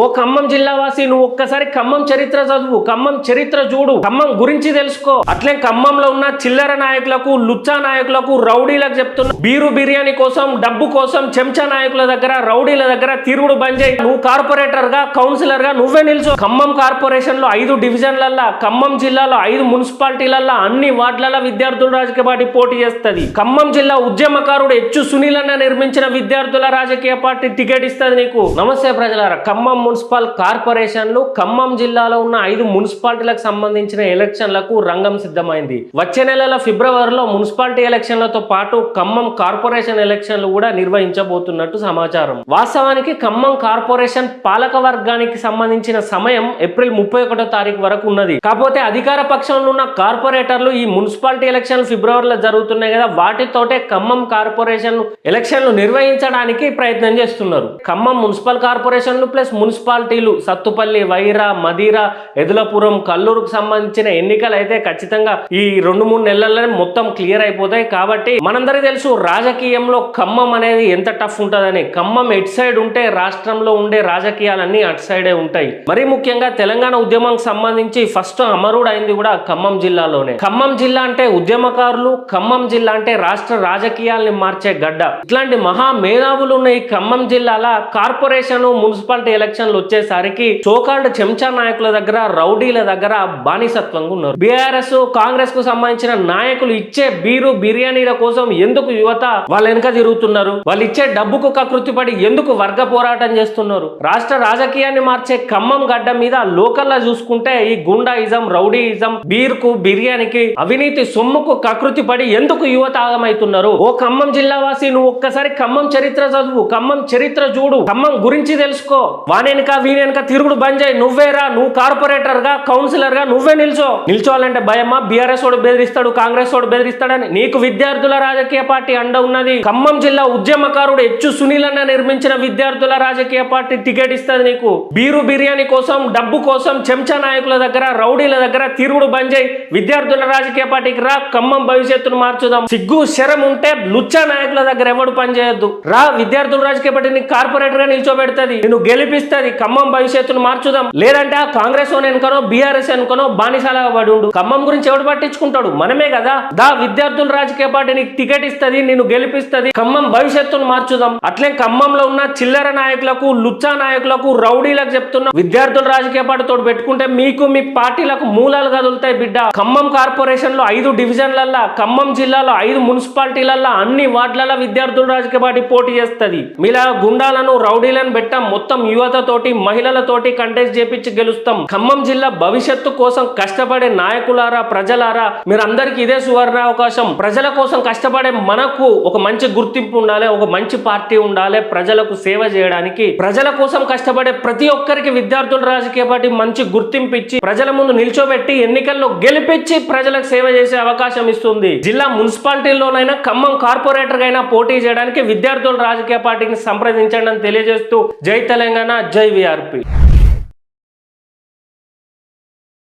ఓ ఖమ్మం జిల్లా వాసి నువ్వు ఒక్కసారి ఖమ్మం చరిత్ర చదువు, ఖమ్మం చరిత్ర చూడు, ఖమ్మం గురించి తెలుసుకో. అట్లే ఖమ్మంలో ఉన్న చిల్లర నాయకులకు, లుచ్చా నాయకులకు, రౌడీలకు చెప్తున్నా, బీరు బిర్యానీ కోసం, డబ్బు కోసం చెంచా నాయకుల దగ్గర, రౌడీల దగ్గర తిరుగుడు బంద్ చేయి. నువ్వు కార్పొరేటర్ గా, కౌన్సిలర్ గా నువ్వే నిల్చో. ఖమ్మం కార్పొరేషన్ లో 5 డివిజన్లల్లా, ఖమ్మం జిల్లాలో 5 మున్సిపాలిటీలల్లా అన్ని వార్డులలో విద్యార్థుల రాజకీయ పార్టీ పోటీ చేస్తుంది. ఖమ్మం జిల్లా ఉద్యమకారుడు హెచ్చు సునీల్ అన్న నిర్మించిన విద్యార్థుల రాజకీయ పార్టీ టికెట్ ఇస్తుంది నీకు. నమస్తే ప్రజలారా, ఖమ్మం మున్సిపల్ కార్పొరేషన్లు ఖమ్మం జిల్లాలో ఉన్న 5 మున్సిపాలిటీలకు సంబంధించిన ఎలక్షన్లకు రంగం సిద్ధమైంది. వచ్చే నెల ఫిబ్రవరిలో మున్సిపాలిటీ ఎలక్షన్లతో పాటు ఖమ్మం కార్పొరేషన్ ఎలక్షన్లు కూడా నిర్వహించబోతున్నట్టు సమాచారం. వాస్తవానికి ఖమ్మం కార్పొరేషన్ పాలక వర్గానికి సంబంధించిన సమయం ఏప్రిల్ 31వ తారీఖు వరకు ఉన్నది. కాకపోతే అధికార పక్షంలో ఉన్న కార్పొరేటర్లు ఈ మున్సిపాలిటీ ఎలక్షన్లు ఫిబ్రవరిలో జరుగుతున్నాయి కదా, వాటితోటే ఖమ్మం కార్పొరేషన్ ఎలక్షన్లు నిర్వహించడానికి ప్రయత్నం చేస్తున్నారు. ఖమ్మం మున్సిపల్ కార్పొరేషన్లు ప్లస్ మున్సిపాలిటీలు సత్తుపల్లి, వైరా, మదిర, ఎదులపురం, కల్లూరుకు సంబంధించిన ఎన్నికలు అయితే ఖచ్చితంగా ఈ 2-3 నెలల్లోనే మొత్తం క్లియర్ అయిపోతాయి. కాబట్టి మనందరికీ తెలుసు రాజకీయంలో ఖమ్మం అనేది ఎంత టఫ్ ఉంటుందని. ఖమ్మం ఎటు సైడ్ ఉంటే రాష్ట్రంలో ఉండే రాజకీయాలన్నీ అటు సైడే ఉంటాయి. మరీ ముఖ్యంగా తెలంగాణ ఉద్యమానికి సంబంధించి ఫస్ట్ అమరుడు అయింది కూడా ఖమ్మం జిల్లాలోనే. ఖమ్మం జిల్లా అంటే ఉద్యమకారులు, ఖమ్మం జిల్లా అంటే రాష్ట్ర రాజకీయాల్ని మార్చే గడ్డ. ఇట్లాంటి మహా మేధావులు ఉన్న ఈ ఖమ్మం జిల్లాల కార్పొరేషన్, మున్సిపాలిటీ ఎలక్షన్లు వచ్చేసరికి సోకాల్డ్ చెంచా నాయకుల దగ్గర, రౌడీల దగ్గర బానిసత్వంగా ఉన్నారు. బీఆర్ఎస్, కాంగ్రెస్ కు సంబంధించిన నాయకులు ఇచ్చే బీరు బిర్యానీల కోసం ఎందుకు యువత వాళ్ళ వెనక తిరుగుతున్నారు? వాళ్ళు ఇచ్చే డబ్బుకు కకృతిపడి ఎందుకు వర్గ పోరాటం చేస్తున్నారు? రాష్ట్ర రాజకీయాన్ని మార్చే ఖమ్మం గడ్డ మీద లోకల్లా చూసుకుంటే ఈ గుండాయిజం, రౌడీయిజం, బీర్కు, బిర్యానీకి, అవినీతి సొమ్ముకు కకృతి పడి ఎందుకు యువత ఆగమవుతున్నారు? ఓ ఖమ్మం జిల్లా వాసి నువ్వు ఒక్కసారి ఖమ్మం చరిత్ర చదువు, ఖమ్మం చరిత్ర చూడు, ఖమ్మం గురించి తెలుసుకో. వానెనక వీనెనక తిరుగుడు బంద్ చేయి. నువ్వేరా, నువ్వు కార్పొరేటర్ గా, కౌన్సిలర్ గా నువ్వే నిల్చోవాలంటే భయమా? బీఆర్ఎస్ వాడు బెదిరిస్తాడు, కాంగ్రెస్ వాడు బెదిరిస్తాడని. నీకు విద్యార్థుల రాజకీయ పార్టీ అండ ఉన్నది. ఖమ్మం జిల్లా ఉద్యమకారుడు హెచ్చు సునీల్ అన్న నిర్మించిన విద్యార్థుల రాజకీయ పార్టీ టికెట్ ఇస్తుంది నీకు. బీరు బిర్యానీ కోసం, డబ్బు కోసం చెంచా నాయకుల దగ్గర, రౌడీల దగ్గర తిరుగుడు బంద్ చేయి. విద్యార్థుల రాజకీయ పార్టీకి రా, ఖమ్మం భవిష్యత్తును మార్చుదాం. సిగ్గు శరం ఉంటే లుచ్చా నాయకుల దగ్గర ఎవడు పని చేయొద్దు. రా, విద్యార్థుల రాజకీయ పార్టీ నీకు కార్పొరేటర్ గా నిల్చోబెడుతుంది, నిన్ను గెలిపిస్తుంది. ఖమ్మం భవిష్యత్తును మార్చుదాం. లేదంటే ఆ కాంగ్రెస్ అనుకనో, బీఆర్ఎస్ అనుకనో బానిసలాగా పడి ఉండు. ఖమ్మం గురించి ఎవడు పట్టించుకుంటాడు? మనమే కదా. దా, విద్యార్థుల రాజకీయ పార్టీ నీకు టికెట్ ఇస్తుంది, నిన్ను గెలిపిస్తుంది. ఖమ్మం భవిష్యత్తును మార్చుదాం. అట్లే ఖమ్మంలో ఉన్న చిల్లర నాయకులకు, లుచ్చా నాయకులకు, రౌడీలకు చెప్తున్నా, విద్యార్థుల రాజకీయ పార్టీతో పెట్టుకుంటే మీకు, మీ పార్టీలకు మూలాలు కదులుతాయి బిడ్డ. ఖమ్మం కార్పొరేషన్ లో 5 డివిజన్లల్లా, ఖమ్మం జిల్లాలో 5 మున్సిపాలిటీలల్లా అన్ని వార్డులలో విద్యార్థుల రాజకీయ పార్టీ పోటీ చేస్తుంది. మీలా గుండాలను, రౌడీలను పెట్టాం. మొత్తం యువతతోటి, మహిళలతోటి కంటెస్ట్ చేపించి గెలుస్తాం. ఖమ్మం జిల్లా భవిష్యత్తు కోసం కష్టపడే నాయకులారా, ప్రజలారా, మీరందరికీ ఇదే సువర్ణ అవకాశం. ప్రజల కోసం కష్టపడే మనకు ఒక మంచి గుర్తింపు ఉండాలి, ఒక మంచి పార్టీ ఉండాలి. ప్రజలకు సేవ చేయడానికి, ప్రజల కోసం కష్టపడే ప్రతి ఒక్కరికి విద్యార్థుల రాజకీయ పార్టీ మంచి గుర్తింపు ఇచ్చి, ప్రజల ముందు నిల్చోబెట్టి, ఎన్నికల్లో గెలిపించి ప్రజలకు సేవ చేసే అవకాశం ఇస్తుంది. జిల్లా మున్సిపాలిటీలోనైనా, ఖమ్మం కార్పొరేటర్ అయినా పోటీ చేయడానికి విద్యార్థుల రాజకీయ పార్టీని సంప్రదించండి అని తెలియజేస్తూ జై తెలంగాణ, జై వీఆర్పీ.